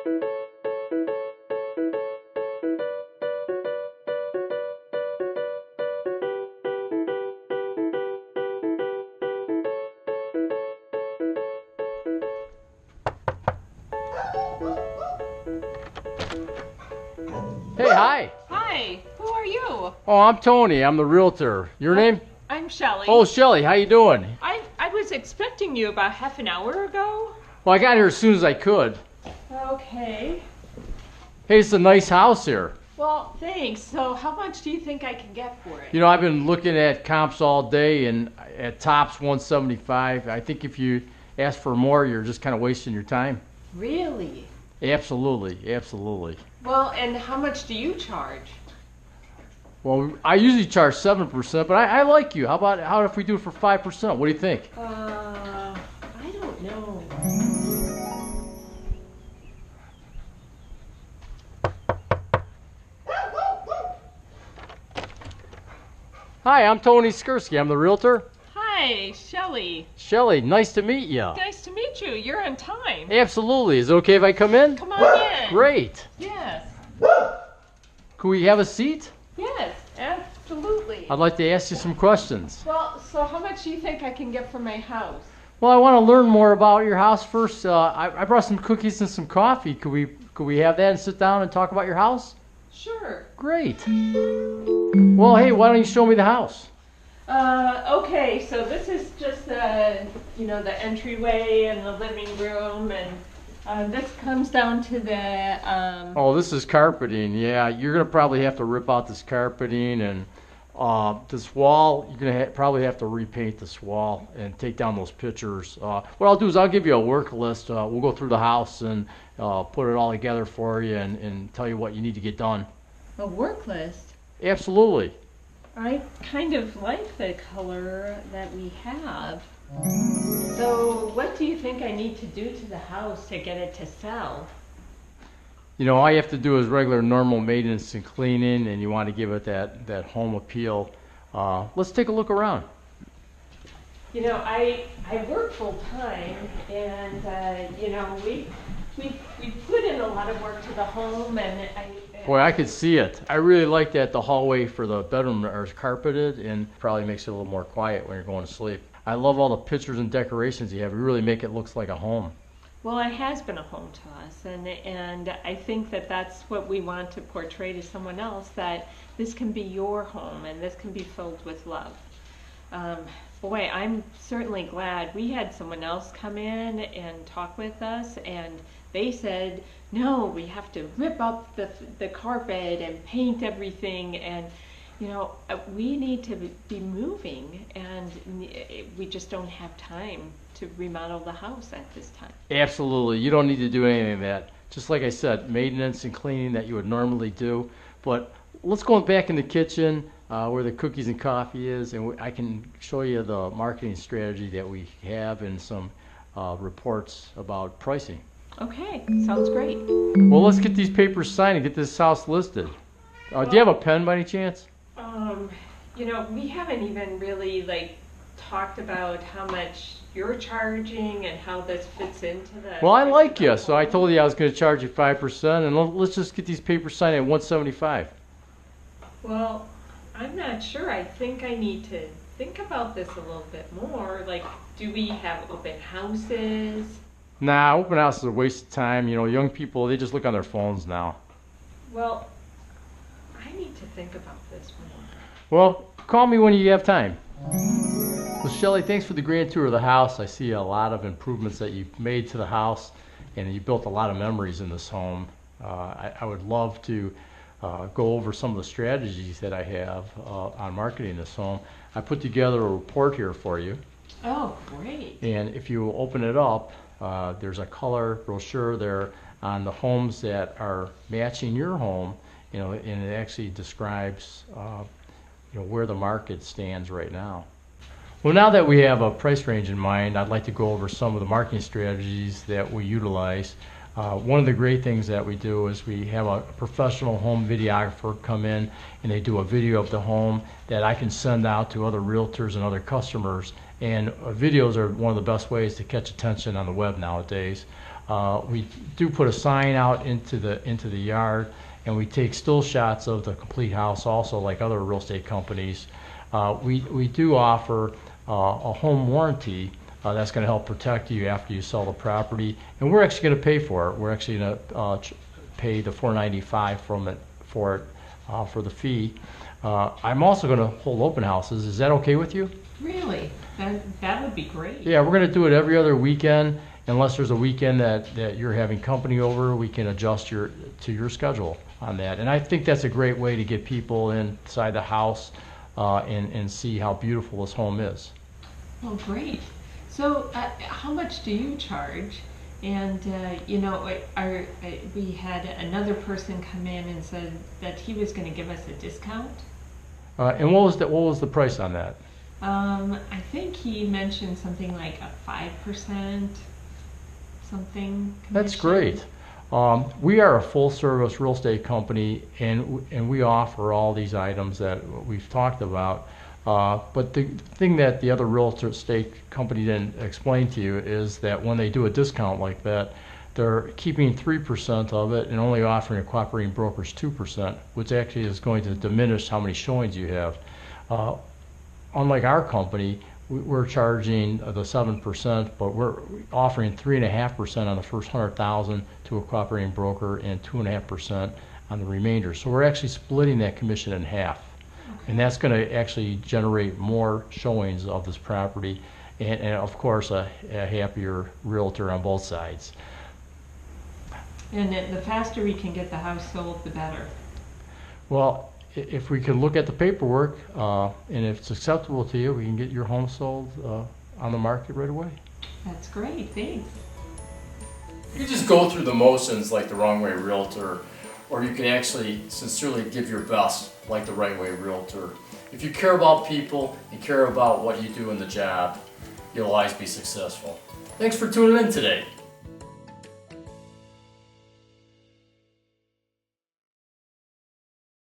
Hey, hi. Hi, who are you? Oh, I'm Tony. I'm the realtor. Your name? I'm Shelley. Oh, Shelly. How you doing? I was expecting you about half an hour ago. Well, I got here as soon as I could. Okay. Hey, it's a nice house here. Well, thanks. So how much do you think I can get for it? You know, I've been looking at comps all day, and at tops 175. I think if you ask for more, you're just kind of wasting your time. Really? Absolutely, absolutely. Well, and how much do you charge? Well, I usually charge 7%, but I like you. How if we do it for 5%? What do you think? I don't know. Hi, I'm Tony Skursky. I'm the realtor. Hi, Shelley. Shelly, nice to meet you. Nice to meet you. You're on time. Absolutely. Is it okay if I come in? Come on in. Great. Yes. Could we have a seat? Yes, absolutely. I'd like to ask you some questions. Well, so how much do you think I can get for my house? Well, I want to learn more about your house first. I brought some cookies and some coffee. Could we have that and sit down and talk about your house? Sure. Great. Well, hey, why don't you show me the house? Okay, so this is just the entryway and the living room, and this comes down to the Oh, this is carpeting. Yeah, you're gonna probably have to rip out this carpeting, and this wall. You're gonna probably have to repaint this wall and take down those pictures. What I'll do is I'll give you a work list. We'll go through the house and put it all together for you and tell you what you need to get done. a work list. Absolutely. I kind of like the color that we have. So what do you think I need to do to the house to get it to sell? You know, all you have to do is regular normal maintenance and cleaning, and you want to give it that home appeal. Let's take a look around. You know, I work full time, and we put in a lot of work to the home, and Boy, I could see it. I really like that the hallway for the bedroom is carpeted and probably makes it a little more quiet when you're going to sleep. I love all the pictures and decorations you have. You really make it look like a home. Well, it has been a home to us, and I think that that's what we want to portray to someone else, that this can be your home and this can be filled with love. Boy, I'm certainly glad we had someone else come in and talk with us, and they said, no, we have to rip up the carpet and paint everything, and we need to be moving, and we just don't have time to remodel the house at this time. Absolutely. You don't need to do anything of that. Just like I said, maintenance and cleaning that you would normally do. But let's go back in the kitchen where the cookies and coffee is, and I can show you the marketing strategy that we have and some reports about pricing. Okay, sounds great. Well, let's get these papers signed and get this house listed. Do you have a pen by any chance? We haven't even really talked about how much you're charging and how this fits into the... Well, I like you, so I told you I was going to charge you 5%, and let's just get these papers signed at 175. Well, I'm not sure. I think I need to think about this a little bit more. Like, do we have open houses? Nah, open house is a waste of time. You know, young people, they just look on their phones now. Well, I need to think about this more. Well, call me when you have time. Well, Shelly, thanks for the grand tour of the house. I see a lot of improvements that you've made to the house, and you built a lot of memories in this home. I would love to go over some of the strategies that I have on marketing this home. I put together a report here for you. Oh, great. And if you open it up, there's a color brochure there on the homes that are matching your home, and it actually describes where the market stands right now. Well, now that we have a price range in mind, I'd like to go over some of the marketing strategies that we utilize. One of the great things that we do is we have a professional home videographer come in, and they do a video of the home that I can send out to other realtors and other customers. And videos are one of the best ways to catch attention on the web nowadays. We do put a sign out into the yard, and we take still shots of the complete house also, like other real estate companies. We do offer a home warranty that's going to help protect you after you sell the property, and we're actually going to pay for it. We're actually going to pay the $495 for the fee. I'm also going to hold open houses. Is that okay with you? Really? That would be great. Yeah, we're going to do it every other weekend. Unless there's a weekend that you're having company over, we can adjust to your schedule on that. And I think that's a great way to get people inside the house and see how beautiful this home is. Oh, great. So how much do you charge? And you know, we had another person come in and said that he was going to give us a discount. And what was the price on that? I think he mentioned something like a 5% something commission. That's great. We are a full-service real estate company, and we offer all these items that we've talked about. But the thing that the other real estate company didn't explain to you is that when they do a discount like that, they're keeping 3% of it and only offering a cooperating broker's 2%, which actually is going to diminish how many showings you have. Unlike our company, we're charging the 7%, but we're offering 3.5% on the first 100,000 to a cooperating broker and 2.5% on the remainder. So we're actually splitting that commission in half. And that's going to actually generate more showings of this property and of course, a happier realtor on both sides. And the faster we can get the house sold, the better. Well, if we can look at the paperwork and if it's acceptable to you, we can get your home sold on the market right away. That's great, thanks. You can just go through the motions like the wrong way realtor, or you can actually sincerely give your best like the right way realtor. If you care about people and care about what you do in the job, you'll always be successful. Thanks for tuning in today.